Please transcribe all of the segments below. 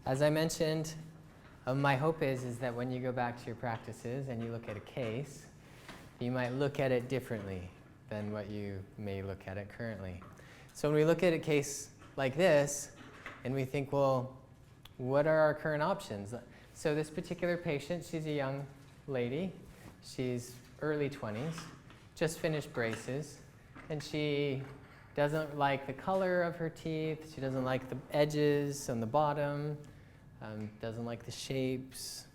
As I mentioned, my hope is that when you go back to your practices and you look at a case, you might look at it differently than what you may look at it currently. So when we look at a case like this, and we think, well, what are our current options? So this particular patient, she's a young lady. She's early 20s, just finished braces, and she doesn't like the color of her teeth. She doesn't like the edges on the bottom, doesn't like the shapes.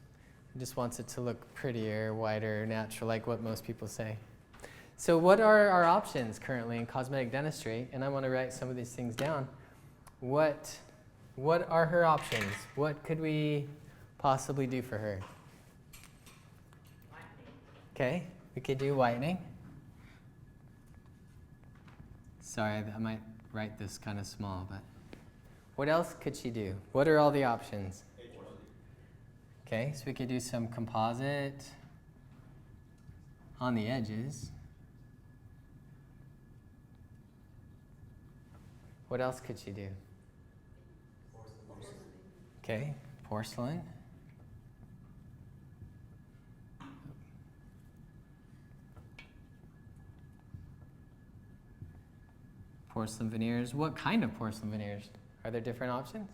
Just wants it to look prettier, whiter, natural, like what most people say. So what are our options currently in cosmetic dentistry? And I want to write some of these things down. What are her options? What could we possibly do for her? Okay, we could do whitening. Sorry, I might write this kind of small, but what else could she do? What are all the options? Okay, so we could do some composite on the edges. What else could she do? Okay, porcelain. Porcelain veneers. What kind of porcelain veneers? Are there different options?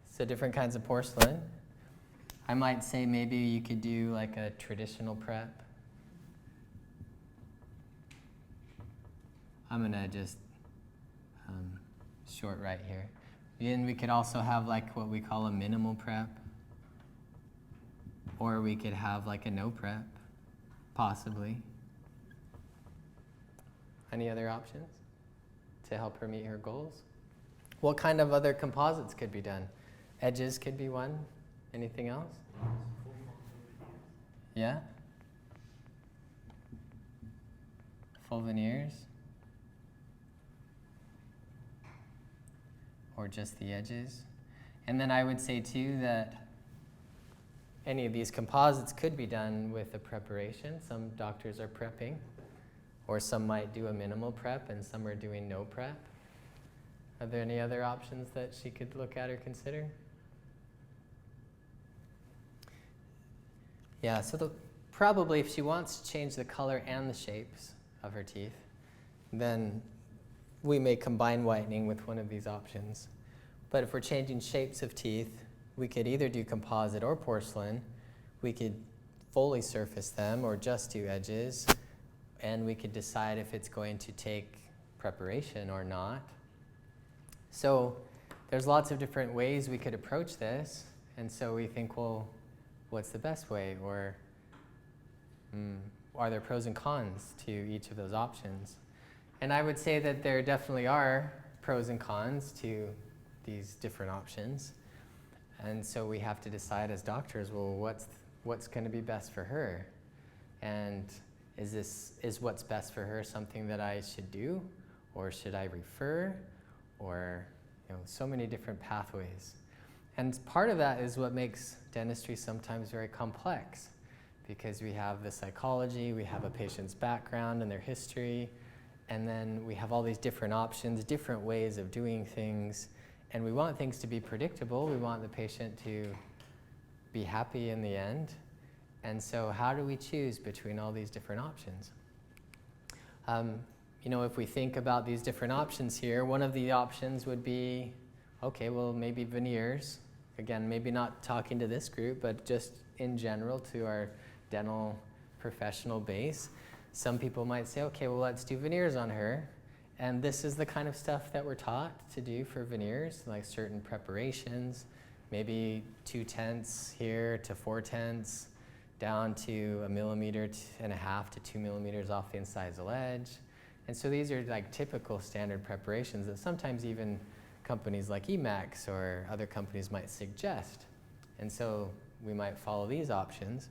So different kinds of porcelain. I might say maybe you could do like a traditional prep. I'm gonna just short right here. And we could also have like what we call a minimal prep. Or we could have like a no prep, possibly. Any other options to help her meet her goals? What kind of other composites could be done? Edges could be one. Anything else? Yeah? Full veneers? Or just the edges? And then I would say too that any of these composites could be done with a preparation. Some doctors are prepping, or some might do a minimal prep, and some are doing no prep. Are there any other options that she could look at or consider? Yeah, so probably if she wants to change the color and the shapes of her teeth, then we may combine whitening with one of these options. But if we're changing shapes of teeth, we could either do composite or porcelain. We could fully surface them or just do edges. And we could decide if it's going to take preparation or not. So there's lots of different ways we could approach this. And so we think, well, what's the best way? Or are there pros and cons to each of those options? And I would say that there definitely are pros and cons to these different options. And so we have to decide as doctors, well, what's going to be best for her? And is what's best for her something that I should do? Or should I refer? Or, so many different pathways. And part of that is what makes dentistry sometimes very complex, because we have the psychology, we have a patient's background and their history, and then we have all these different options, different ways of doing things, and we want things to be predictable. We want the patient to be happy in the end. And so how do we choose between all these different options? If we think about these different options here, one of the options would be, okay, well, maybe veneers. Again, maybe not talking to this group, but just in general to our dental professional base. Some people might say, okay, well, let's do veneers on her. And this is the kind of stuff that we're taught to do for veneers, like certain preparations, maybe 2/10 here to 4/10, down to 1.5 millimeters to 2 millimeters off the incisal edge. And so these are like typical standard preparations that sometimes even companies like Emax or other companies might suggest. And so we might follow these options.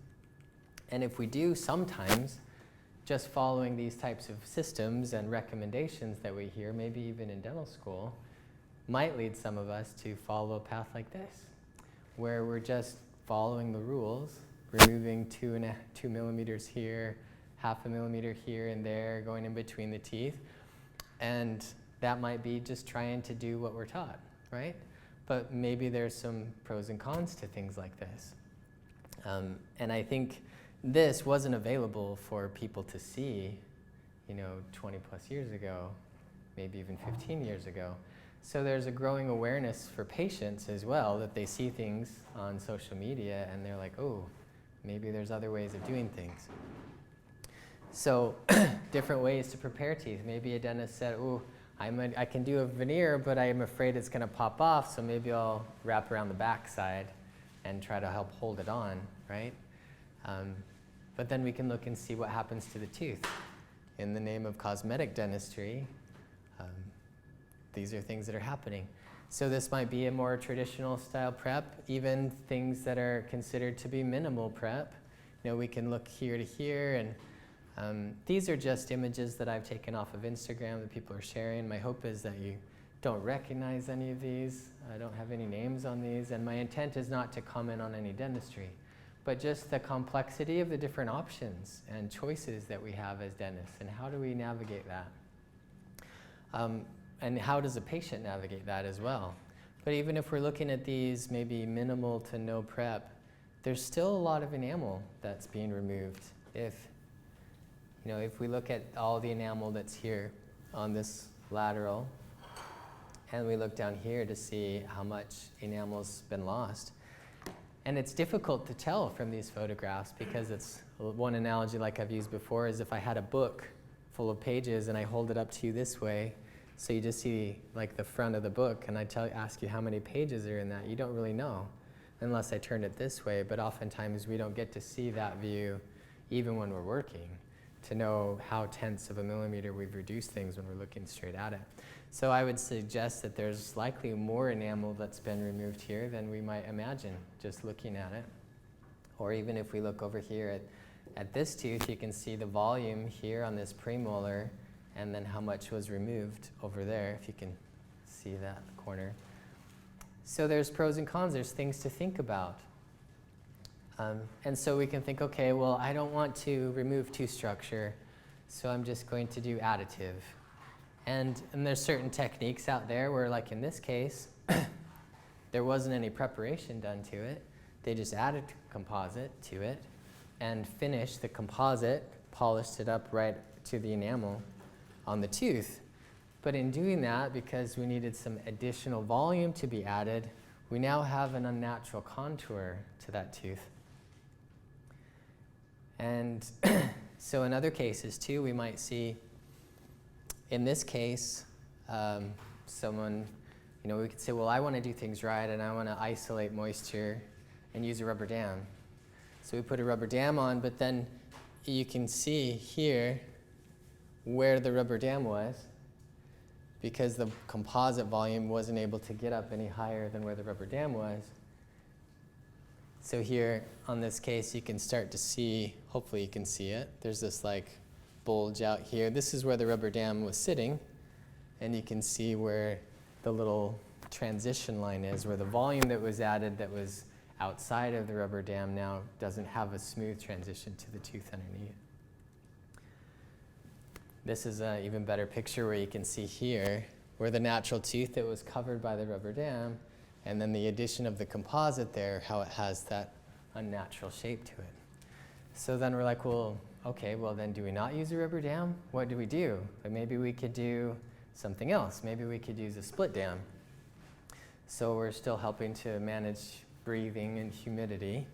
And if we do sometimes, just following these types of systems and recommendations that we hear, maybe even in dental school, might lead some of us to follow a path like this, where we're just following the rules, removing 2 millimeters here, 0.5 millimeter here and there, going in between the teeth. And that might be just trying to do what we're taught. right? But maybe there's some pros and cons to things like this. And I think this wasn't available for people to see, 20 plus years ago, maybe even 15 years ago. So there's a growing awareness for patients as well, that they see things on social media and they're like, oh, maybe there's other ways of doing things. So different ways to prepare teeth. Maybe a dentist said, oh, I can do a veneer, but I'm afraid it's going to pop off, so maybe I'll wrap around the back side and try to help hold it on, right? But then we can look and see what happens to the tooth. In the name of cosmetic dentistry, these are things that are happening. So this might be a more traditional style prep, even things that are considered to be minimal prep. We can look here to here, and these are just images that I've taken off of Instagram that people are sharing. My hope is that you don't recognize any of these. I don't have any names on these, and my intent is not to comment on any dentistry, but just the complexity of the different options and choices that we have as dentists, and how do we navigate that? And how does a patient navigate that as well? But even if we're looking at these maybe minimal to no prep, there's still a lot of enamel that's being removed. If we look at all the enamel that's here on this lateral, and we look down here to see how much enamel's been lost. And it's difficult to tell from these photographs, because it's one analogy like I've used before is if I had a book full of pages and I hold it up to you this way, so you just see like the front of the book, and I ask you how many pages are in that, you don't really know unless I turn it this way, but oftentimes we don't get to see that view even when we're working, to know how tenths of a millimeter we've reduced things when we're looking straight at it. So I would suggest that there's likely more enamel that's been removed here than we might imagine just looking at it. Or even if we look over here at this tooth, you can see the volume here on this premolar, and then how much was removed over there, if you can see that corner. So there's pros and cons, there's things to think about. And so we can think, okay, well, I don't want to remove tooth structure, so I'm just going to do additive. And there's certain techniques out there where, like in this case, there wasn't any preparation done to it. They just added composite to it and finished the composite, polished it up right to the enamel on the tooth. But in doing that, because we needed some additional volume to be added, we now have an unnatural contour to that tooth. And so in other cases too, we might see, in this case, someone, we could say, well, I want to do things right and I want to isolate moisture and use a rubber dam. So we put a rubber dam on, but then you can see here where the rubber dam was, because the composite volume wasn't able to get up any higher than where the rubber dam was. So here on this case, you can start to see, hopefully you can see it, there's this like bulge out here. This is where the rubber dam was sitting, and you can see where the little transition line is, where the volume that was added that was outside of the rubber dam now doesn't have a smooth transition to the tooth underneath. This is an even better picture where you can see here where the natural tooth that was covered by the rubber dam, and then the addition of the composite there, how it has that unnatural shape to it. So then we're like, well, okay, well then do we not use a rubber dam? What do we do? But maybe we could do something else. Maybe we could use a split dam. So we're still helping to manage breathing and humidity,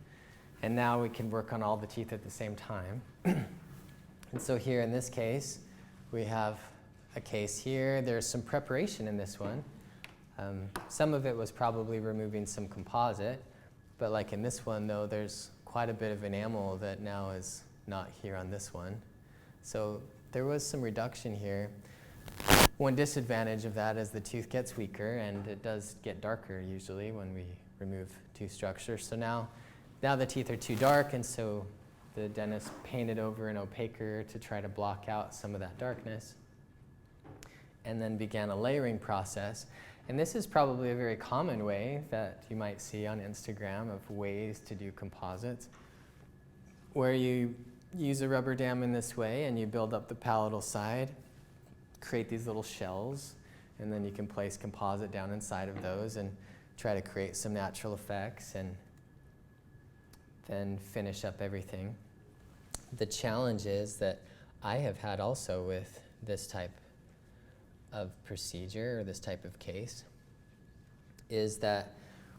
and now we can work on all the teeth at the same time. And so here in this case, we have a case here. There's some preparation in this one. Some of it was probably removing some composite, but like in this one though, there's quite a bit of enamel that now is not here on this one. So there was some reduction here. One disadvantage of that is the tooth gets weaker, and it does get darker usually when we remove tooth structure. So now the teeth are too dark, and so the dentist painted over an opaquer to try to block out some of that darkness, and then began a layering process. And this is probably a very common way that you might see on Instagram of ways to do composites, where you use a rubber dam in this way and you build up the palatal side, create these little shells, and then you can place composite down inside of those and try to create some natural effects and then finish up everything. The challenge is that I have had also with this type of procedure or this type of case is that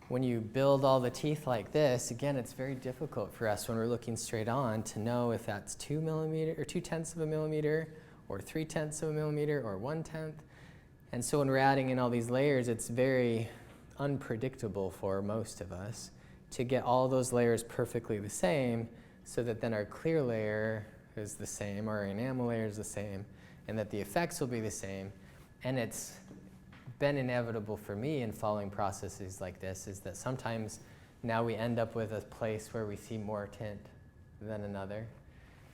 when you build all the teeth like this, again, it's very difficult for us when we're looking straight on to know if that's 2 millimeter or 2/10 of a millimeter or 3/10 of a millimeter or 1/10. And so when we're adding in all these layers, it's very unpredictable for most of us to get all those layers perfectly the same so that then our clear layer is the same, our enamel layer is the same, and that the effects will be the same. And it's been inevitable for me in following processes like this is that sometimes now we end up with a place where we see more tint than another,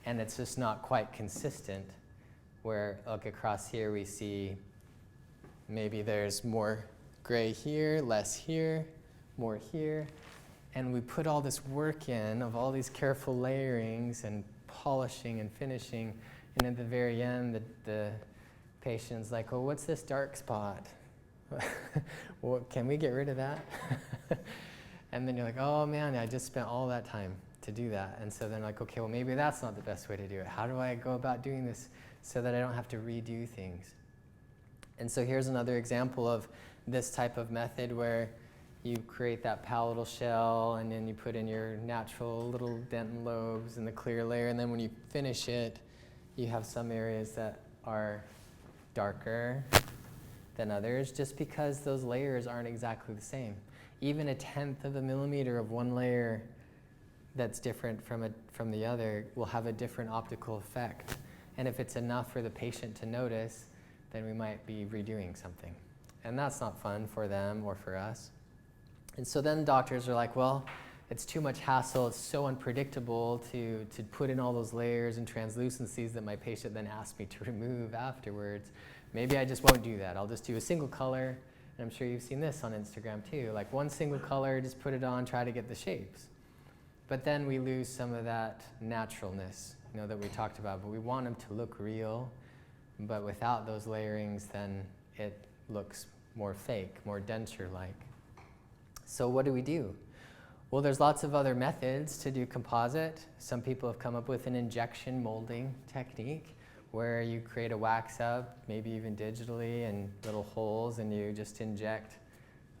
and it's just not quite consistent, where like across here we see maybe there's more gray here, less here, more here, and we put all this work in of all these careful layerings and polishing and finishing, and at the very end the patient's like, oh, what's this dark spot? Well, can we get rid of that? And then you're like, oh man, I just spent all that time to do that. And so then like, okay, well maybe that's not the best way to do it. How do I go about doing this so that I don't have to redo things? And so here's another example of this type of method where you create that palatal shell and then you put in your natural little dentin lobes and the clear layer, and then when you finish it, you have some areas that are darker than others just because those layers aren't exactly the same. Even 1/10 of a millimeter of one layer that's different from the other will have a different optical effect. And if it's enough for the patient to notice, then we might be redoing something. And that's not fun for them or for us. And so then doctors are like, well, it's too much hassle, it's so unpredictable to put in all those layers and translucencies that my patient then asks me to remove afterwards. Maybe I just won't do that. I'll just do a single color, and I'm sure you've seen this on Instagram too. Like one single color, just put it on, try to get the shapes. But then we lose some of that naturalness, that we talked about. But we want them to look real, but without those layerings, then it looks more fake, more denture-like. So what do we do? Well, there's lots of other methods to do composite. Some people have come up with an injection molding technique where you create a wax up, maybe even digitally, and little holes, and you just inject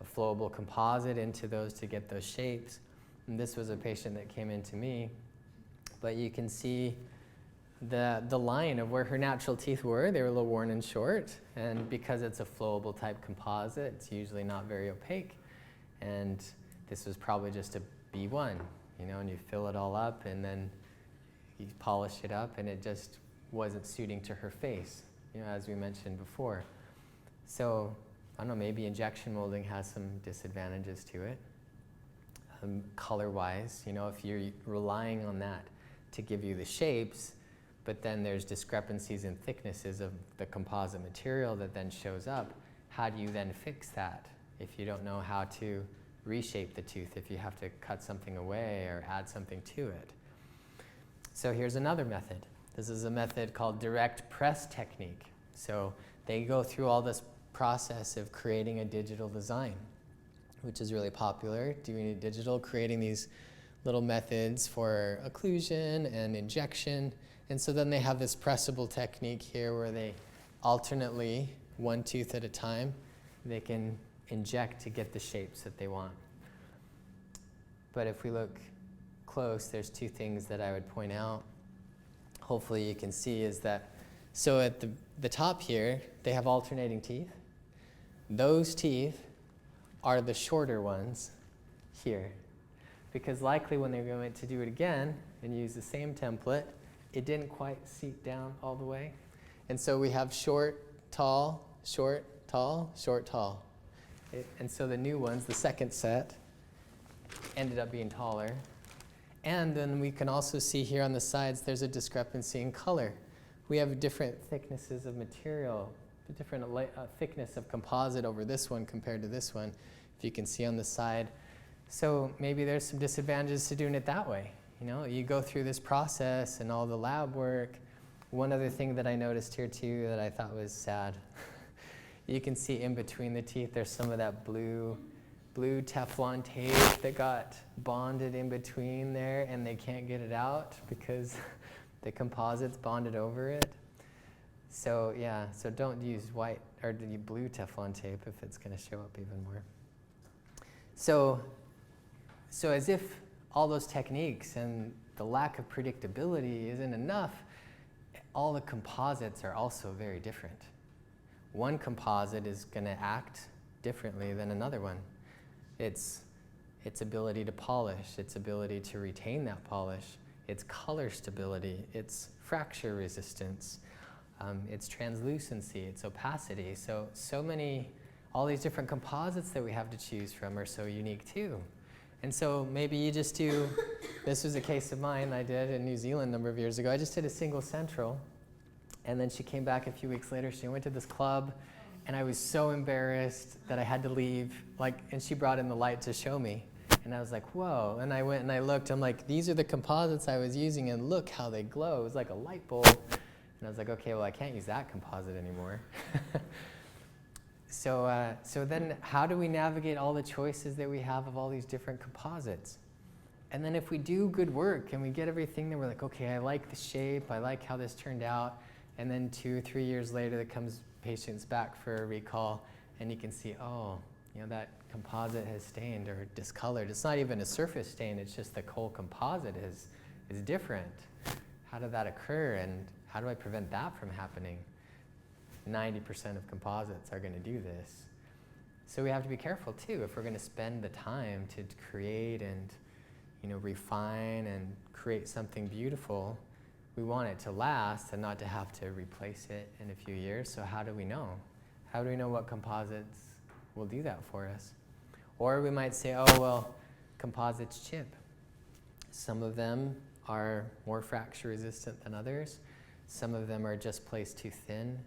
a flowable composite into those to get those shapes. And this was a patient that came in to me, but you can see the line of where her natural teeth were. They were a little worn and short, and because it's a flowable type composite, it's usually not very opaque, and this was probably just a B1, and you fill it all up, and then you polish it up, and it just wasn't suiting to her face, as we mentioned before. So, I don't know, maybe injection molding has some disadvantages to it. Color-wise, if you're relying on that to give you the shapes, but then there's discrepancies in thicknesses of the composite material that then shows up, how do you then fix that if you don't know how to reshape the tooth, if you have to cut something away or add something to it? So here's another method. This is a method called direct press technique. So they go through all this process of creating a digital design, which is really popular, doing it digital, creating these little methods for occlusion and injection. And so then they have this pressable technique here where they alternately, one tooth at a time, they can inject to get the shapes that they want. But if we look close, there's two things that I would point out. Hopefully you can see is that, so at the top here, they have alternating teeth. Those teeth are the shorter ones here, because likely when they're going to do it again and use the same template, it didn't quite seat down all the way. And so we have short, tall, short, tall, short, tall. And so the new ones, the second set, ended up being taller. And then we can also see here on the sides, there's a discrepancy in color. We have different thicknesses of material, different thickness of composite over this one compared to this one, if you can see on the side. So maybe there's some disadvantages to doing it that way. You go through this process and all the lab work. One other thing that I noticed here too that I thought was sad You can see in between the teeth there's some of that blue Teflon tape that got bonded in between there, and they can't get it out because the composite's bonded over it. So yeah, so don't use white or blue Teflon tape if it's going to show up even more. So as if all those techniques and the lack of predictability isn't enough, all the composites are also very different. One composite is going to act differently than another one. Its ability to polish, its ability to retain that polish, its color stability, its fracture resistance, its translucency, its opacity. So many, all these different composites that we have to choose from are so unique too. And so maybe you just do, this was a case of mine I did in New Zealand a number of years ago. I just did a single central, and then she came back a few weeks later. She went to this club, and I was so embarrassed that I had to leave, and she brought in the light to show me. And I was like, whoa. And I went and I looked, I'm like, these are the composites I was using, and look how they glow. It was like a light bulb. And I was like, okay, well, I can't use that composite anymore. So then how do we navigate all the choices that we have of all these different composites? And then if we do good work and we get everything, then we're like, okay, I like the shape, I like how this turned out. And then 2 or 3 years later, there comes patients back for a recall, and you can see, oh, that composite has stained or discolored. It's not even a surface stain, it's just the whole composite is different. How did that occur, and how do I prevent that from happening? 90% of composites are going to do this. So we have to be careful too. If we're going to spend the time to create and refine and create something beautiful, we want it to last and not to have to replace it in a few years. So how do we know? How do we know what composites will do that for us? Or we might say, oh, well, composites chip. Some of them are more fracture resistant than others. Some of them are just placed too thin.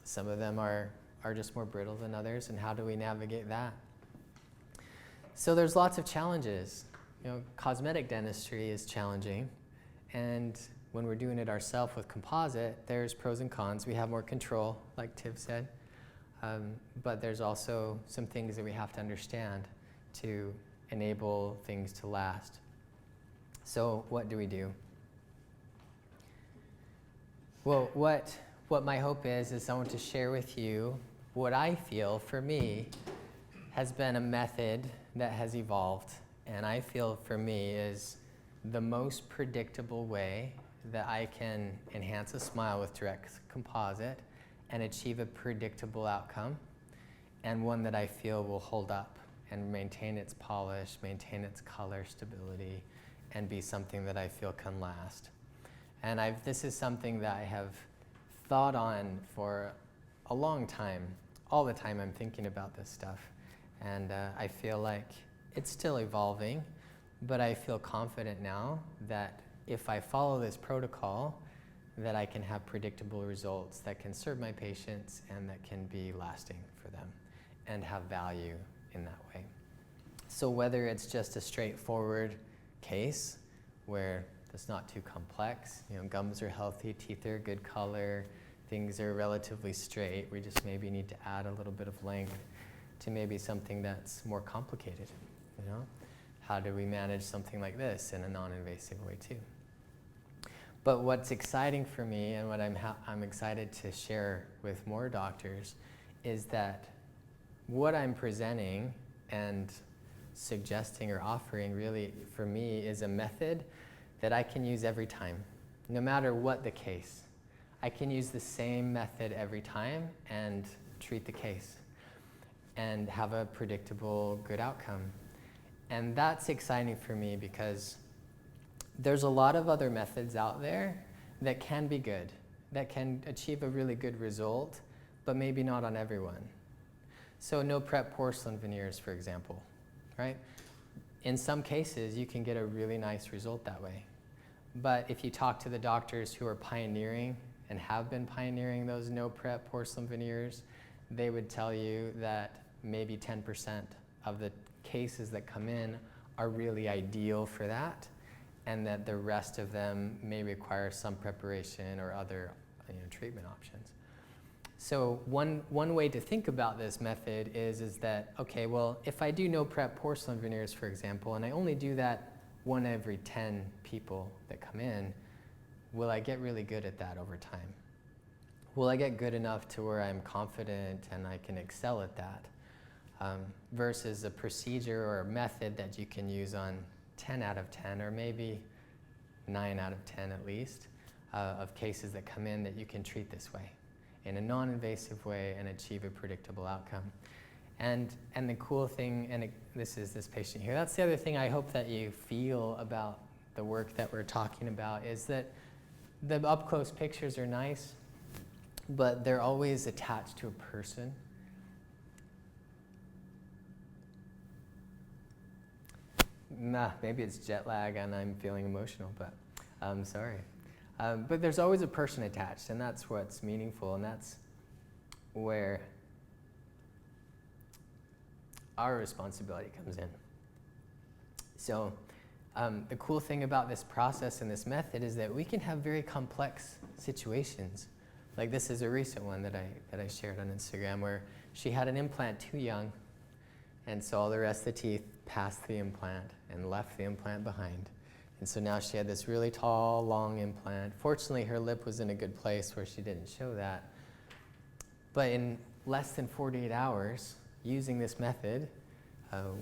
Some of them are just more brittle than others, and how do we navigate that? So there's lots of challenges. Cosmetic dentistry is challenging, and when we're doing it ourselves with composite, there's pros and cons. We have more control, like Tiv said, but there's also some things that we have to understand to enable things to last. So what do we do? Well, what my hope is I want to share with you what I feel, for me, has been a method that has evolved, and I feel for me is the most predictable way that I can enhance a smile with direct composite and achieve a predictable outcome, and one that I feel will hold up and maintain its polish, maintain its color stability, and be something that I feel can last. And this is something that I have thought on for a long time. All the time I'm thinking about this stuff. And I feel like it's still evolving, but I feel confident now that if I follow this protocol, that I can have predictable results that can serve my patients and that can be lasting for them and have value in that way. So whether it's just a straightforward case where it's not too complex, gums are healthy, teeth are good color, things are relatively straight, we just maybe need to add a little bit of length, to maybe something that's more complicated, How do we manage something like this in a non-invasive way too? But what's exciting for me, and what I'm excited to share with more doctors, is that what I'm presenting and suggesting or offering really for me is a method that I can use every time, no matter what the case. I can use the same method every time and treat the case and have a predictable, good outcome. And that's exciting for me because there's a lot of other methods out there that can be good, that can achieve a really good result, but maybe not on everyone. So no prep porcelain veneers, for example, right? In some cases, you can get a really nice result that way. But if you talk to the doctors who are pioneering and have been pioneering those no prep porcelain veneers, they would tell you that maybe 10% of the cases that come in are really ideal for that, and that the rest of them may require some preparation or other treatment options. So one way to think about this method is that, okay, well, if I do no prep porcelain veneers, for example, and I only do that 1 every 10 people that come in, will I get really good at that over time? Will I get good enough to where I'm confident and I can excel at that? Versus a procedure or a method that you can use on 10 out of 10, or maybe 9 out of 10 at least, of cases that come in that you can treat this way, in a non-invasive way, and achieve a predictable outcome. And the cool thing, and this is this patient here, that's the other thing I hope that you feel about the work that we're talking about, is that the up-close pictures are nice, but they're always attached to a person. Maybe it's jet lag and I'm feeling emotional, but I'm sorry. But there's always a person attached, and that's what's meaningful, and that's where our responsibility comes in. So the cool thing about this process and this method is that we can have very complex situations. Like this is a recent one that I shared on Instagram, where she had an implant too young, and so all the rest of the teeth passed the implant and left the implant behind. And so now she had this really tall, long implant. Fortunately, her lip was in a good place where she didn't show that. But in less than 48 hours, using this method,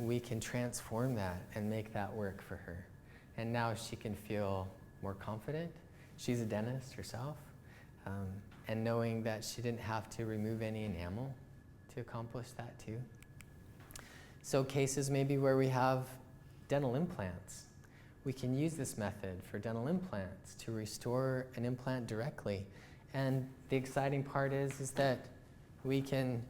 we can transform that and make that work for her. And now she can feel more confident. She's a dentist herself. And knowing that she didn't have to remove any enamel to accomplish that too. So cases maybe where we have dental implants, we can use this method for dental implants to restore an implant directly. And the exciting part is that we can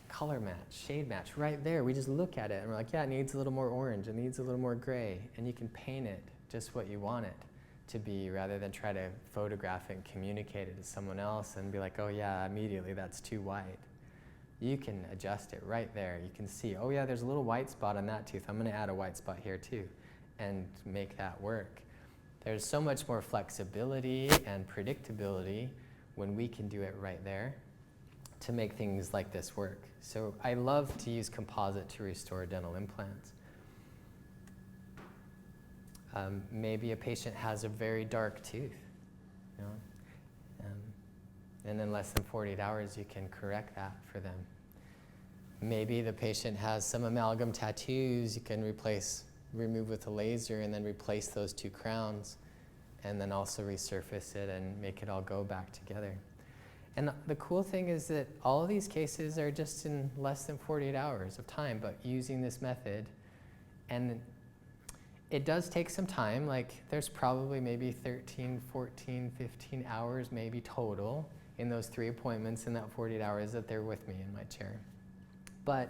color match, shade match right there. We just look at it and we're like, yeah, it needs a little more orange, it needs a little more gray, and you can paint it just what you want it to be, rather than try to photograph it and communicate it to someone else and be like, oh yeah, immediately that's too white. You can adjust it right there. You can see, oh yeah, there's a little white spot on that tooth. I'm going to add a white spot here too, and make that work. There's so much more flexibility and predictability when we can do it right there to make things like this work. So I love to use composite to restore dental implants. Maybe a patient has a very dark tooth, you know? And in less than 48 hours, you can correct that for them. Maybe the patient has some amalgam tattoos. You can remove with a laser and then replace those 2 crowns, and then also resurface it and make it all go back together. And the cool thing is that all of these cases are just in less than 48 hours of time, but using this method. And it does take some time. Like there's probably maybe 13, 14, 15 hours maybe total in those 3 appointments in that 48 hours that they're with me in my chair. But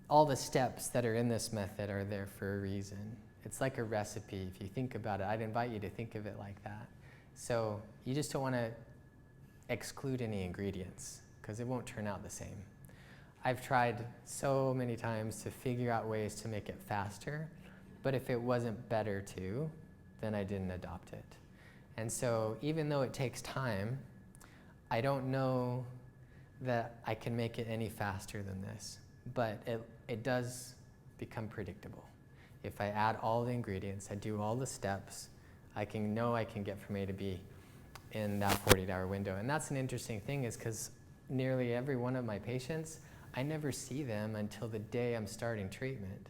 all the steps that are in this method are there for a reason. It's like a recipe. If you think about it, I'd invite you to think of it like that. So you just don't want to exclude any ingredients, because it won't turn out the same. I've tried so many times to figure out ways to make it faster, but if it wasn't better to, then I didn't adopt it. And so even though it takes time, I don't know that I can make it any faster than this, but it does become predictable. If I add all the ingredients, I do all the steps, I can get from A to B in that 48-hour window. And that's an interesting thing, is because nearly every one of my patients, I never see them until the day I'm starting treatment.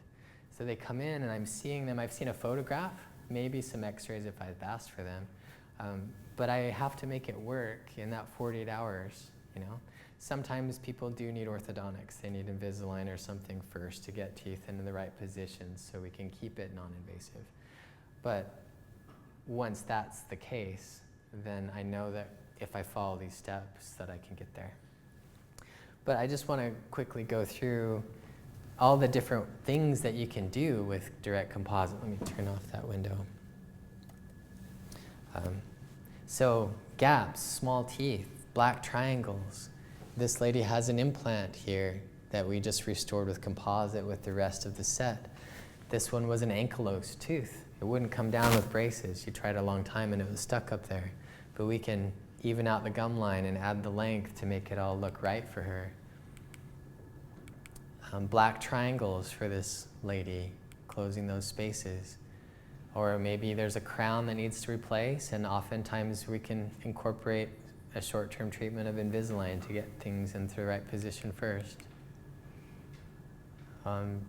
So they come in and I'm seeing them. I've seen a photograph, maybe some x-rays if I've asked for them. But I have to make it work in that 48 hours, you know. Sometimes people do need orthodontics. They need Invisalign or something first to get teeth into the right positions so we can keep it non-invasive. But once that's the case, then I know that if I follow these steps that I can get there. But I just want to quickly go through all the different things that you can do with direct composite. Let me turn off that window. So gaps, small teeth, black triangles. This lady has an implant here that we just restored with composite with the rest of the set. This one was an ankylosed tooth. It wouldn't come down with braces. You tried a long time and it was stuck up there. But we can even out the gum line and add the length to make it all look right for her. Black triangles for this lady, closing those spaces. Or maybe there's a crown that needs to replace, and oftentimes we can incorporate a short-term treatment of Invisalign to get things into the right position first.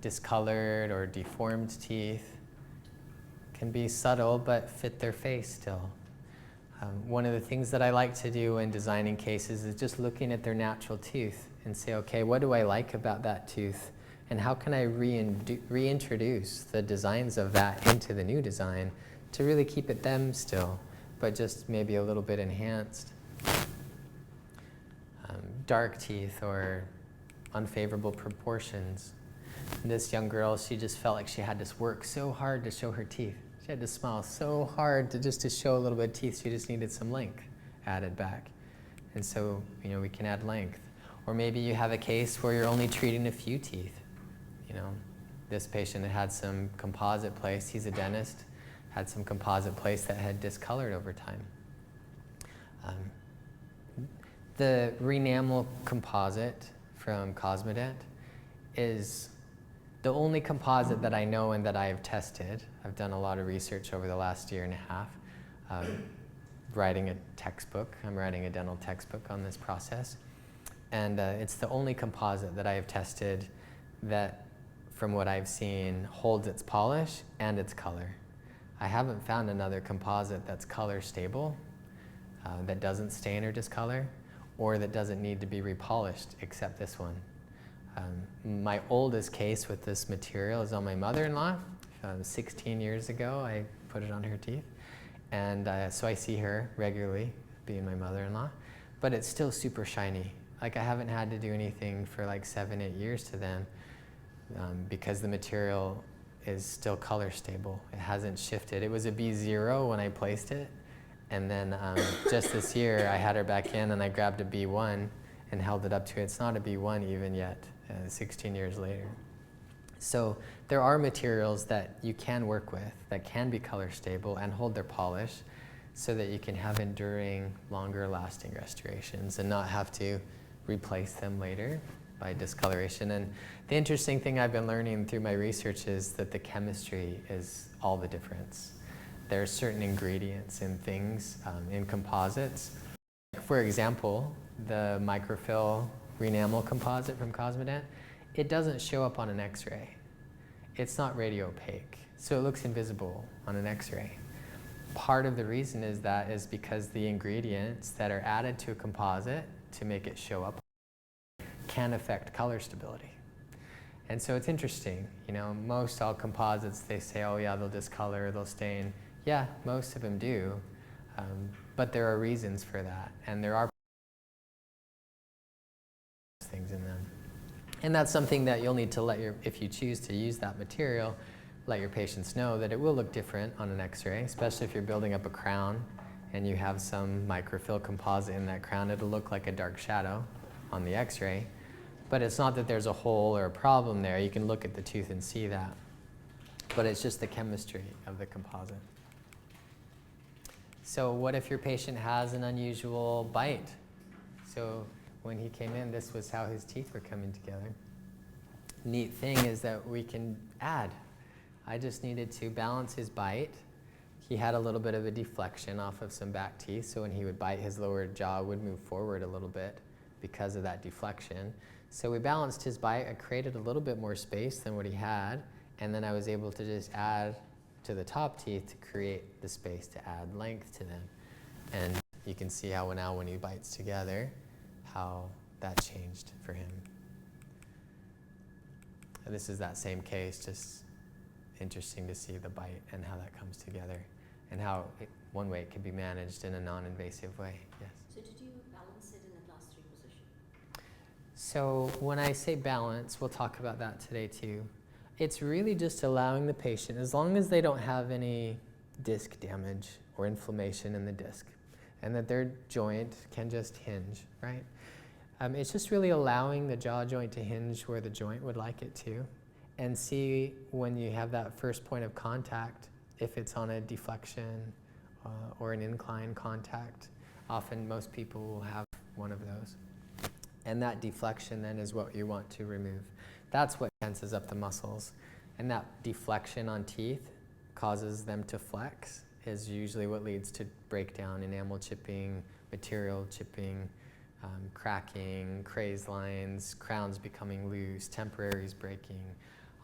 Discolored or deformed teeth can be subtle but fit their face still. One of the things that I like to do in designing cases is just looking at their natural tooth and say, okay, what do I like about that tooth? And how can I reintroduce the designs of that into the new design to really keep it them still, but just maybe a little bit enhanced. Dark teeth or unfavorable proportions. This young girl, she just felt like she had to work so hard to show her teeth. She had to smile so hard just to show a little bit of teeth. She just needed some length added back. And so, we can add length. Or maybe you have a case where you're only treating a few teeth. This patient had some composite placed. He's a dentist. Had some composite placed that had discolored over time. The Enamel composite from Cosmetic is the only composite that I know and that I have tested. I've done a lot of research over the last year and a half, writing a textbook. I'm writing a dental textbook on this process. And it's the only composite that I have tested that, from what I've seen, holds its polish and its color. I haven't found another composite that's color stable, that doesn't stain or discolor, or that doesn't need to be repolished, except this one. My oldest case with this material is on my mother-in-law. 16 years ago, I put it on her teeth. And so I see her regularly, being my mother-in-law. But it's still super shiny. Like, I haven't had to do anything for like 7, 8 years to them, because the material is still color stable. It hasn't shifted. It was a B0 when I placed it. And then just this year, I had her back in and I grabbed a B1 and held it up to it. It's not a B1 even yet, 16 years later. So there are materials that you can work with that can be color stable and hold their polish so that you can have enduring, longer lasting restorations and not have to replace them later by discoloration. And the interesting thing I've been learning through my research is that the chemistry is all the difference. There are certain ingredients in things, in composites. For example, the microfill Enamel composite from Cosmetic, it doesn't show up on an X-ray. It's not radio-opaque, so it looks invisible on an X-ray. Part of the reason is because the ingredients that are added to a composite to make it show up can affect color stability. And so it's interesting, most all composites, they say, oh yeah, they'll discolor, they'll stain. Yeah, most of them do, but there are reasons for that, and there are things in them. And that's something that you'll need to if you choose to use that material, let your patients know that it will look different on an X-ray, especially if you're building up a crown and you have some microfill composite in that crown. It'll look like a dark shadow on the X-ray, but it's not that there's a hole or a problem there. You can look at the tooth and see that, but it's just the chemistry of the composite. So what if your patient has an unusual bite? So when he came in, this was how his teeth were coming together. Neat thing is that we can add. I just needed to balance his bite. He had a little bit of a deflection off of some back teeth, so when he would bite, his lower jaw would move forward a little bit because of that deflection. So we balanced his bite. I created a little bit more space than what he had, and then I was able to just add to the top teeth to create the space to add length to them. And you can see how now when he bites together, how that changed for him. And this is that same case, just interesting to see the bite and how that comes together and how one way it can be managed in a non-invasive way. Yes? So did you balance it in a class 3 position? So when I say balance, we'll talk about that today too. It's really just allowing the patient, as long as they don't have any disc damage or inflammation in the disc, and that their joint can just hinge, right? It's just really allowing the jaw joint to hinge where the joint would like it to, and see when you have that first point of contact, if it's on a deflection or an incline contact, Often most people will have one of those. And that deflection then is what you want to remove. That's what tenses up the muscles. And that deflection on teeth causes them to flex, is usually what leads to breakdown, enamel chipping, material chipping, cracking, crazed lines, crowns becoming loose, temporaries breaking.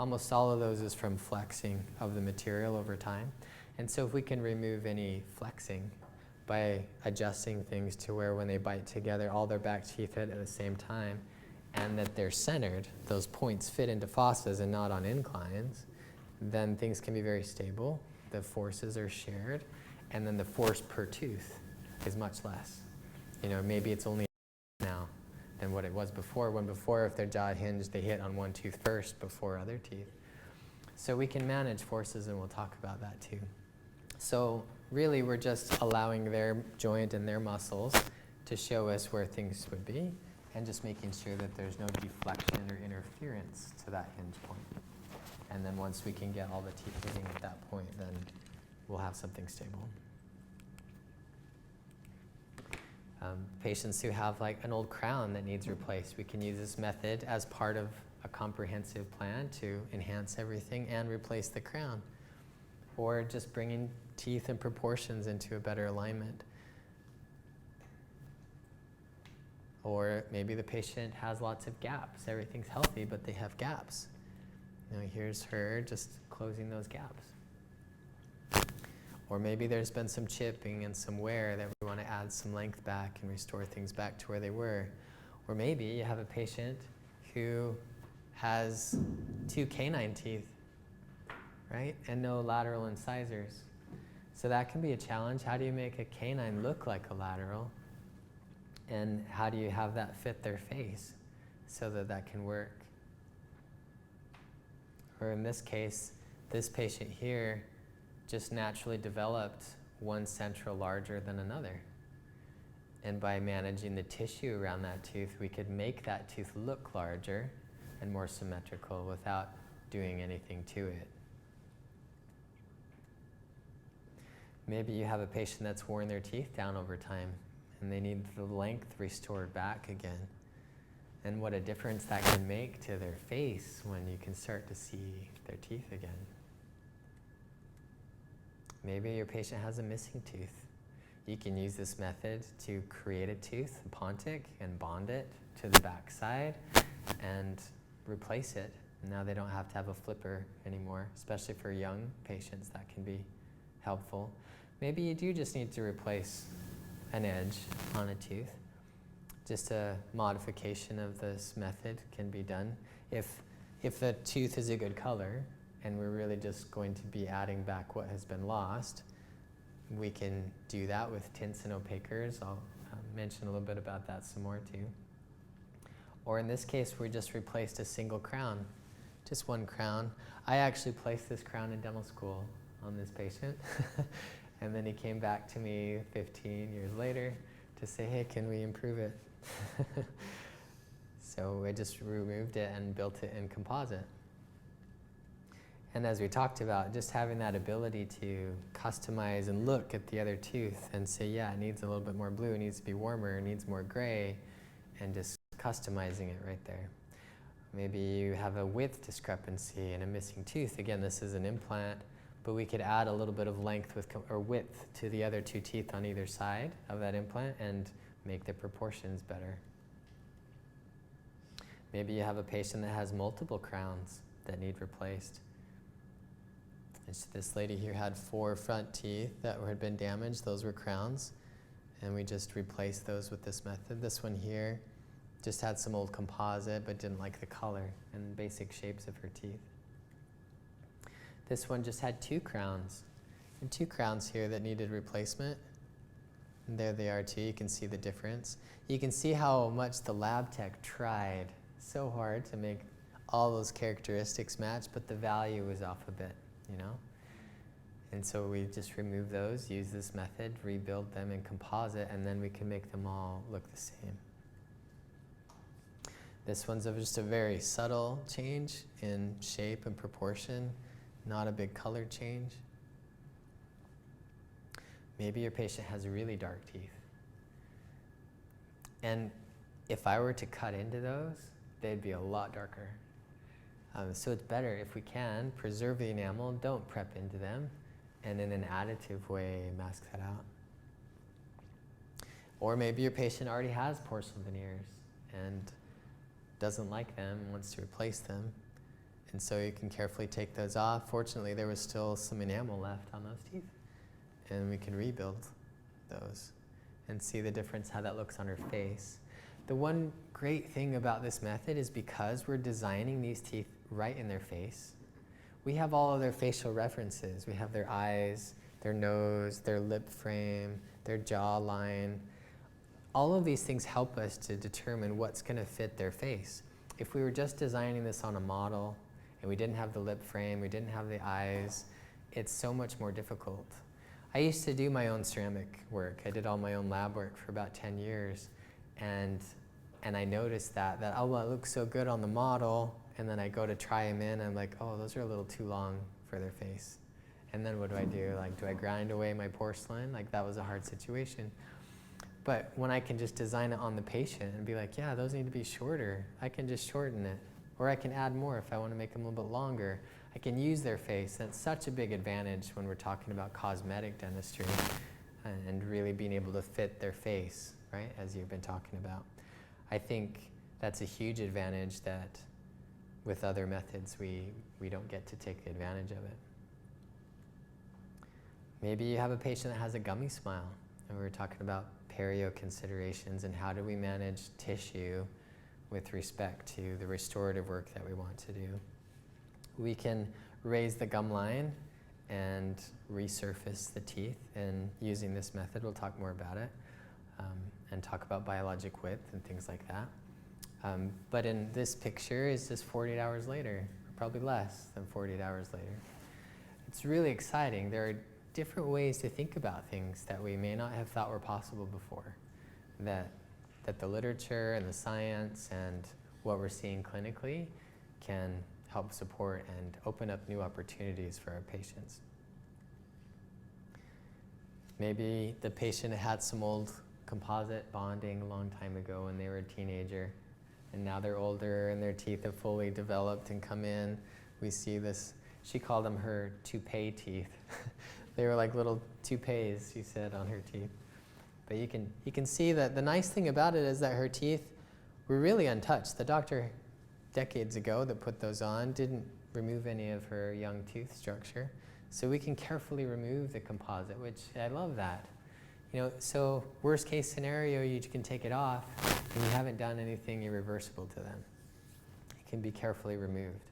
Almost all of those is from flexing of the material over time. And so if we can remove any flexing by adjusting things to where when they bite together, all their back teeth hit at the same time, and that they're centered, those points fit into fossas and not on inclines, then things can be very stable. The forces are shared, and then the force per tooth is much less. You know, maybe it's only now than what it was before, when before if their jaw hinged, they hit on one tooth first before other teeth. So we can manage forces, and we'll talk about that too. So really we're just allowing their joint and their muscles to show us where things would be, and just making sure that there's no deflection or interference to that hinge point. And then once we can get all the teeth hitting at that point, then we'll have something stable. Patients who have like an old crown that needs replaced, we can use this method as part of a comprehensive plan to enhance everything and replace the crown. Or just bringing teeth and proportions into a better alignment. Or maybe the patient has lots of gaps. Everything's healthy, but they have gaps. You know, here's her just closing those gaps. Or maybe there's been some chipping and some wear that we want to add some length back and restore things back to where they were. Or maybe you have a patient who has 2 canine teeth, right? And no lateral incisors. So that can be a challenge. How do you make a canine look like a lateral? And how do you have that fit their face so that that can work? Or in this case, this patient here just naturally developed one central larger than another. And by managing the tissue around that tooth, we could make that tooth look larger and more symmetrical without doing anything to it. Maybe you have a patient that's worn their teeth down over time and they need the length restored back again. And what a difference that can make to their face when you can start to see their teeth again. Maybe your patient has a missing tooth. You can use this method to create a tooth, pontic, and bond it to the back side and replace it. Now they don't have to have a flipper anymore, especially for young patients. That can be helpful. Maybe you do just need to replace an edge on a tooth. Just a modification of this method can be done. If the tooth is a good color, and we're really just going to be adding back what has been lost, we can do that with tints and opaquers. I'll mention a little bit about that some more too. Or in this case, we just replaced a single crown, just one crown. I actually placed this crown in dental school on this patient. And then he came back to me 15 years later to say, hey, can we improve it? So I just removed it and built it in composite. And as we talked about, just having that ability to customize and look at the other tooth and say, yeah, it needs a little bit more blue, it needs to be warmer, it needs more gray, and just customizing it right there. Maybe you have a width discrepancy and a missing tooth. Again, this is an implant, but we could add a little bit of length or width to the other 2 teeth on either side of that implant and make the proportions better. Maybe you have a patient that has multiple crowns that need replaced. This lady here had 4 front teeth that had been damaged. Those were crowns, and we just replaced those with this method. This one here just had some old composite but didn't like the color and basic shapes of her teeth. This one just had 2 crowns, and 2 crowns here that needed replacement. And there they are too. You can see the difference. You can see how much the lab tech tried so hard to make all those characteristics match, but the value was off a bit, you know? And so we just remove those, use this method, rebuild them in composite, and then we can make them all look the same. This one's just a very subtle change in shape and proportion, not a big color change. Maybe your patient has really dark teeth, And if I were to cut into those, they'd be a lot darker. So it's better, if we can, preserve the enamel, don't prep into them, and in an additive way, mask that out. Or maybe your patient already has porcelain veneers and doesn't like them, wants to replace them. And so you can carefully take those off. Fortunately, there was still some enamel left on those teeth. And we can rebuild those and see the difference, how that looks on her face. The one great thing about this method is because we're designing these teeth right in their face, we have all of their facial references. We have their eyes, their nose, their lip frame, their jawline. All of these things help us to determine what's going to fit their face. If we were just designing this on a model and we didn't have the lip frame, we didn't have the eyes, it's so much more difficult. I used to do my own ceramic work. I did all my own lab work for about 10 years. And I noticed that, oh, well, it looks so good on the model, and then I go to try them in, and I'm like, oh, those are a little too long for their face. And then what do I do? Like, do I grind away my porcelain? Like, that was a hard situation. But when I can just design it on the patient and be like, yeah, those need to be shorter, I can just shorten it. Or I can add more if I want to make them a little bit longer. I can use their face. That's such a big advantage when we're talking about cosmetic dentistry and really being able to fit their face, right, as you've been talking about. I think that's a huge advantage that with other methods we don't get to take advantage of it. Maybe you have a patient that has a gummy smile, and we were talking about perio considerations and how do we manage tissue with respect to the restorative work that we want to do. We can raise the gum line and resurface the teeth, and using this method, we'll talk more about it, and talk about biologic width and things like that. But in this picture is just 48 hours later, or probably less than 48 hours later. It's really exciting. There are different ways to think about things that we may not have thought were possible before, that the literature and the science and what we're seeing clinically can help support and open up new opportunities for our patients. Maybe the patient had some old composite bonding a long time ago when they were a teenager, and now they're older and their teeth have fully developed and come in. We see this, she called them her toupee teeth. They were like little toupees, she said, on her teeth. But you can see that the nice thing about it is that her teeth were really untouched. The doctor decades ago that put those on didn't remove any of her young tooth structure. So we can carefully remove the composite, which I love that. You know, so worst case scenario, you can take it off and you haven't done anything irreversible to them. It can be carefully removed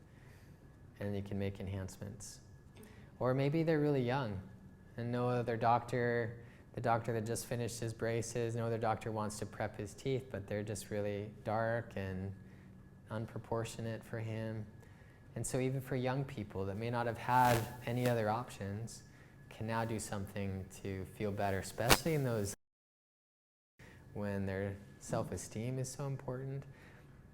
and you can make enhancements. Or maybe they're really young and no other doctor, the doctor that just finished his braces, no other doctor wants to prep his teeth, but they're just really dark and unproportionate for him. And so even for young people that may not have had any other options, can now do something to feel better, especially in those when their self-esteem is so important,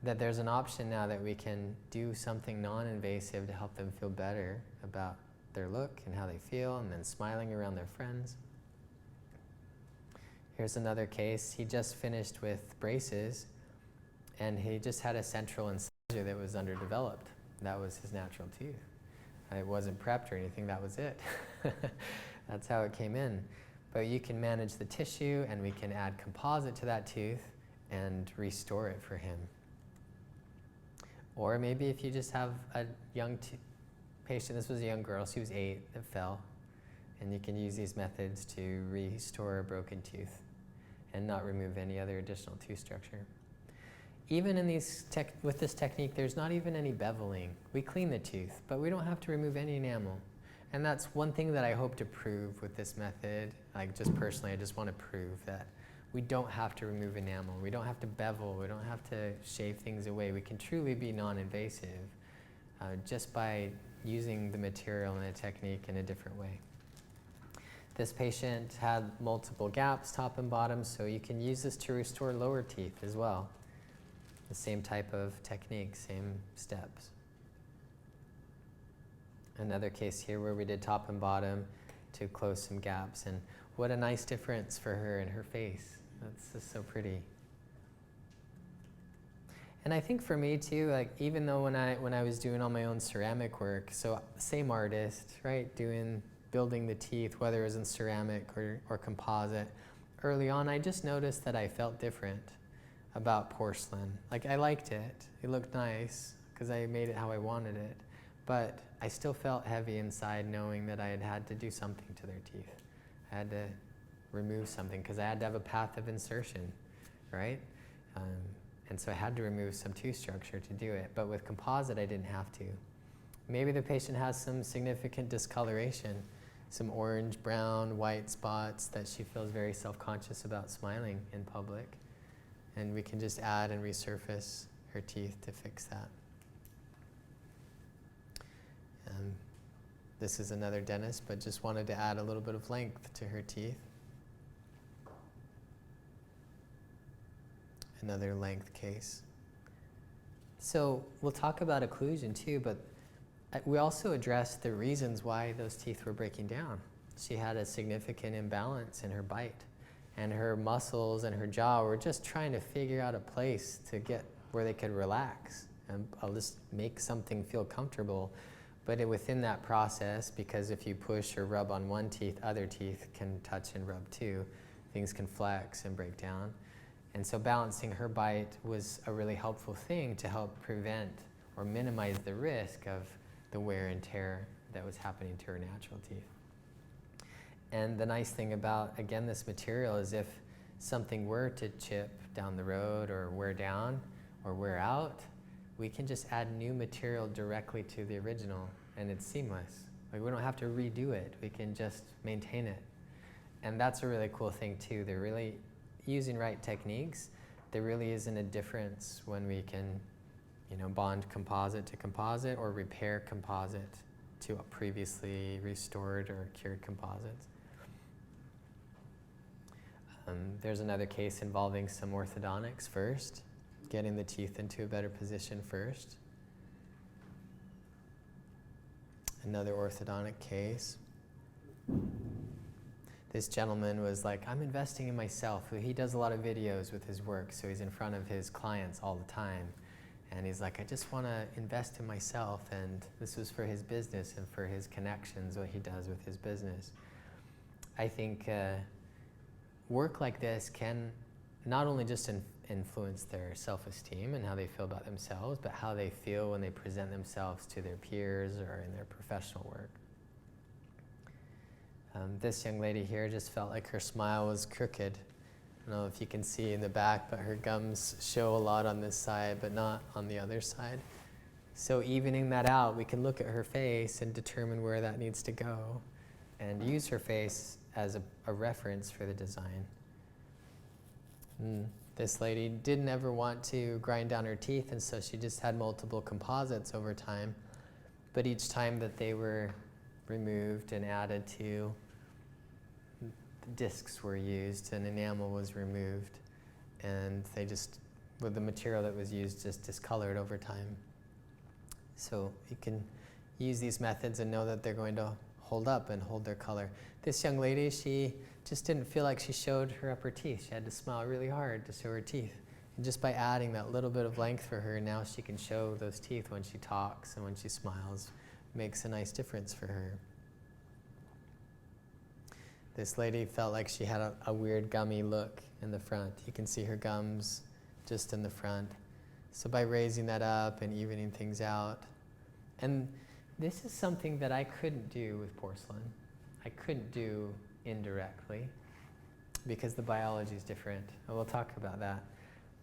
that there's an option now that we can do something non-invasive to help them feel better about their look and how they feel, and then smiling around their friends. Here's another case. He just finished with braces, and he just had a central incisor that was underdeveloped. That was his natural tooth. It wasn't prepped or anything, that was it. That's how it came in. But you can manage the tissue, and we can add composite to that tooth and restore it for him. Or maybe if you just have a young patient, this was a young girl, she was 8, that fell, and you can use these methods to restore a broken tooth and not remove any other additional tooth structure. Even in with this technique, there's not even any beveling. We clean the tooth, but we don't have to remove any enamel. And that's one thing that I hope to prove with this method. Like, just personally, I just want to prove that we don't have to remove enamel. We don't have to bevel. We don't have to shave things away. We can truly be non-invasive just by using the material and the technique in a different way. This patient had multiple gaps, top and bottom, so you can use this to restore lower teeth as well. The same type of technique, same steps. Another case here where we did top and bottom to close some gaps, and what a nice difference for her in her face. That's just so pretty. And I think for me too, like even though when I was doing all my own ceramic work, so same artist, right, building the teeth, whether it was in ceramic or composite, early on I just noticed that I felt different about porcelain. Like I liked it, it looked nice because I made it how I wanted it, but I still felt heavy inside knowing that I had had to do something to their teeth. I had to remove something because I had to have a path of insertion, right? And so I had to remove some tooth structure to do it. But with composite, I didn't have to. Maybe the patient has some significant discoloration, some orange, brown, white spots that she feels very self-conscious about smiling in public. And we can just add and resurface her teeth to fix that. This is another dentist, but just wanted to add a little bit of length to her teeth. Another length case. So we'll talk about occlusion too, but we also addressed the reasons why those teeth were breaking down. She had a significant imbalance in her bite, and her muscles and her jaw were just trying to figure out a place to get where they could relax and I'll just make something feel comfortable. But within that process, because if you push or rub on one teeth, other teeth can touch and rub too. Things can flex and break down. And so balancing her bite was a really helpful thing to help prevent or minimize the risk of the wear and tear that was happening to her natural teeth. And the nice thing about, again, this material is if something were to chip down the road or wear down or wear out, we can just add new material directly to the original and it's seamless. Like we don't have to redo it, we can just maintain it. And that's a really cool thing too. They're really using right techniques. There really isn't a difference when we can, bond composite to composite or repair composite to a previously restored or cured composites. There's another case involving some orthodontics first, getting the teeth into a better position first. Another orthodontic case. This gentleman was like, I'm investing in myself. He does a lot of videos with his work, so he's in front of his clients all the time. And he's like, I just want to invest in myself. And this was for his business and for his connections, what he does with his business. I think work like this can not only just influence their self-esteem and how they feel about themselves, but how they feel when they present themselves to their peers or in their professional work. This young lady here just felt like her smile was crooked. I don't know if you can see in the back, but her gums show a lot on this side, but not on the other side. So evening that out, we can look at her face and determine where that needs to go and use her face as a reference for the design. This lady didn't ever want to grind down her teeth, and so she just had multiple composites over time. But each time that they were removed and added to, discs were used and enamel was removed, and they just, with the material that was used, just discolored over time. So you can use these methods and know that they're going to hold up and hold their color. This young lady, she just didn't feel like she showed her upper teeth. She had to smile really hard to show her teeth. And just by adding that little bit of length for her, now she can show those teeth when she talks and when she smiles. Makes a nice difference for her. This lady felt like she had a weird gummy look in the front. You can see her gums just in the front. So by raising that up and evening things out, and this is something that I couldn't do with porcelain. I couldn't do indirectly because the biology is different, and we'll talk about that.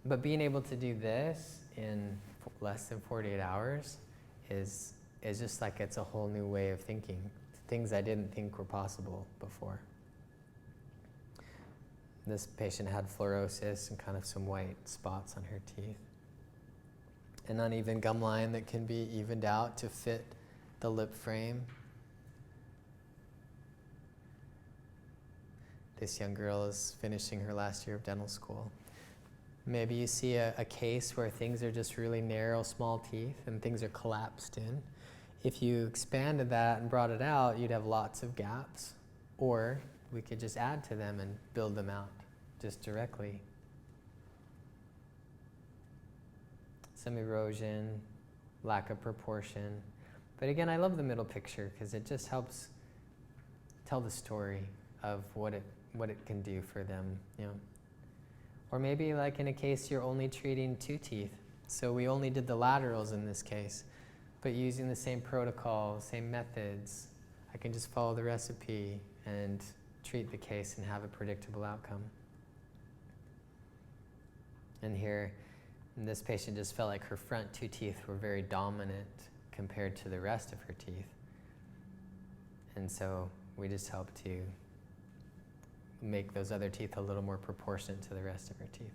But being able to do this in less than 48 hours is just like it's a whole new way of thinking, things I didn't think were possible before. This patient had fluorosis and kind of some white spots on her teeth. An uneven gum line that can be evened out to fit the lip frame. This young girl is finishing her last year of dental school. Maybe you see a case where things are just really narrow, small teeth and things are collapsed in. If you expanded that and brought it out, you'd have lots of gaps. Or we could just add to them and build them out just directly. some erosion, lack of proportion. But again, I love the middle picture because it just helps tell the story of what it can do for them, you know. Or maybe like in a case you're only treating 2 teeth. So we only did the laterals in this case, but using the same protocol, same methods, I can just follow the recipe and treat the case and have a predictable outcome. And here, this patient just felt like her front 2 teeth were very dominant compared to the rest of her teeth. And so we just help to make those other teeth a little more proportionate to the rest of her teeth.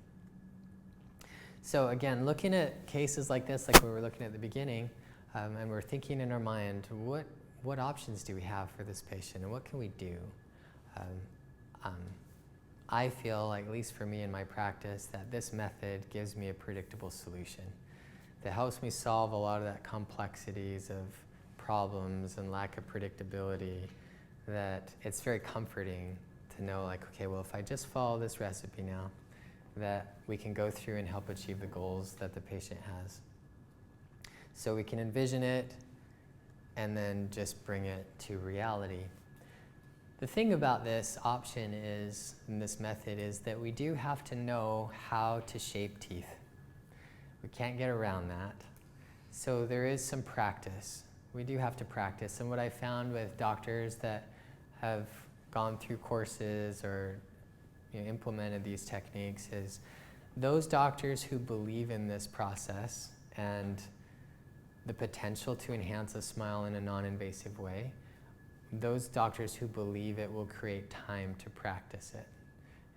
So again, looking at cases like this, like we were looking at the beginning, and we're thinking in our mind, what options do we have for this patient and what can we do? I feel like, at least for me in my practice, that this method gives me a predictable solution that helps me solve a lot of that complexities of problems and lack of predictability, that it's very comforting to know, like, okay, well, if I just follow this recipe now, that we can go through and help achieve the goals that the patient has. So we can envision it and then just bring it to reality. The thing about this option is, and this method is, that we do have to know how to shape teeth. We can't get around that. So there is some practice. We do have to practice. And what I found with doctors that have gone through courses or implemented these techniques is those doctors who believe in this process and the potential to enhance a smile in a non-invasive way, those doctors who believe it will create time to practice it.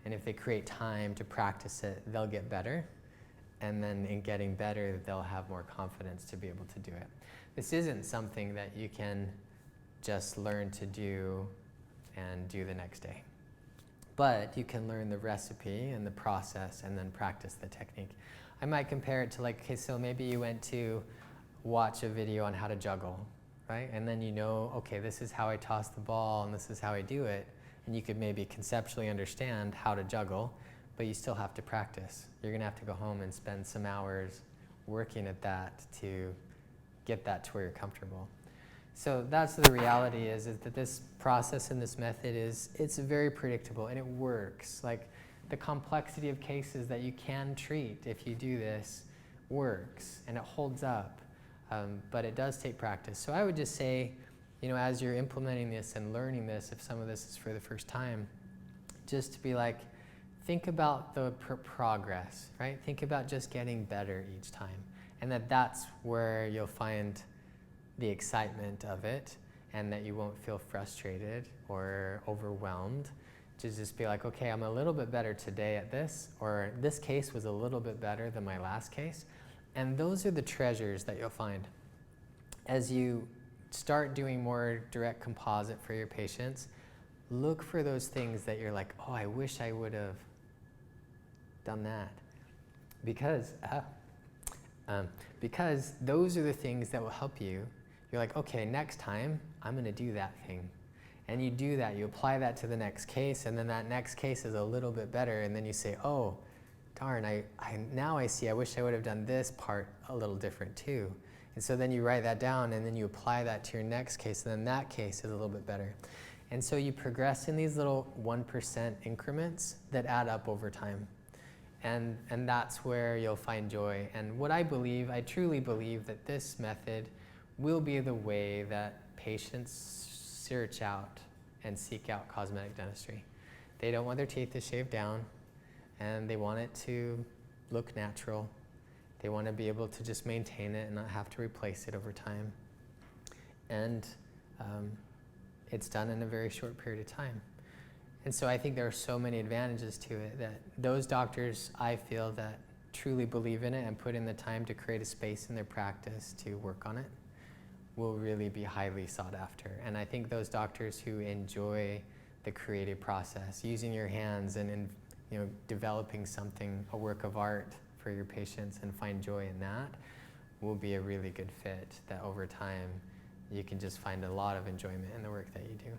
And if they create time to practice it, they'll get better. And then in getting better, they'll have more confidence to be able to do it. This isn't something that you can just learn to do and do the next day. But you can learn the recipe and the process and then practice the technique. I might compare it to, like, okay, so maybe you went to watch a video on how to juggle, right? And then you know, okay, this is how I toss the ball and this is how I do it. And you could maybe conceptually understand how to juggle, but you still have to practice. You're gonna have to go home and spend some hours working at that to get that to where you're comfortable. So that's the reality is that this process and this method it's very predictable and it works. Like, the complexity of cases that you can treat if you do this works and it holds up. But it does take practice. So I would just say, as you're implementing this and learning this, if some of this is for the first time, just to be like, think about the progress, right? Think about just getting better each time. And that's where you'll find the excitement of it and that you won't feel frustrated or overwhelmed. To just be like, okay, I'm a little bit better today at this, or this case was a little bit better than my last case. And those are the treasures that you'll find. As you start doing more direct composite for your patients, look for those things that you're like, oh, I wish I would have done that. Because those are the things that will help you. You're like, okay, next time I'm gonna do that thing. And you do that, you apply that to the next case, and then that next case is a little bit better, and then you say, oh, darn, now I see, I wish I would have done this part a little different too. And so then you write that down and then you apply that to your next case, and then that case is a little bit better. And so you progress in these little 1% increments that add up over time. And that's where you'll find joy. And what I truly believe that this method will be the way that patients search out and seek out cosmetic dentistry. They don't want their teeth to shave down, and they want it to look natural. They want to be able to just maintain it and not have to replace it over time. And it's done in a very short period of time. And so I think there are so many advantages to it that those doctors, I feel, that truly believe in it and put in the time to create a space in their practice to work on it will really be highly sought after. And I think those doctors who enjoy the creative process, using your hands and developing something, a work of art for your patients, and find joy in that, will be a really good fit that over time you can just find a lot of enjoyment in the work that you do.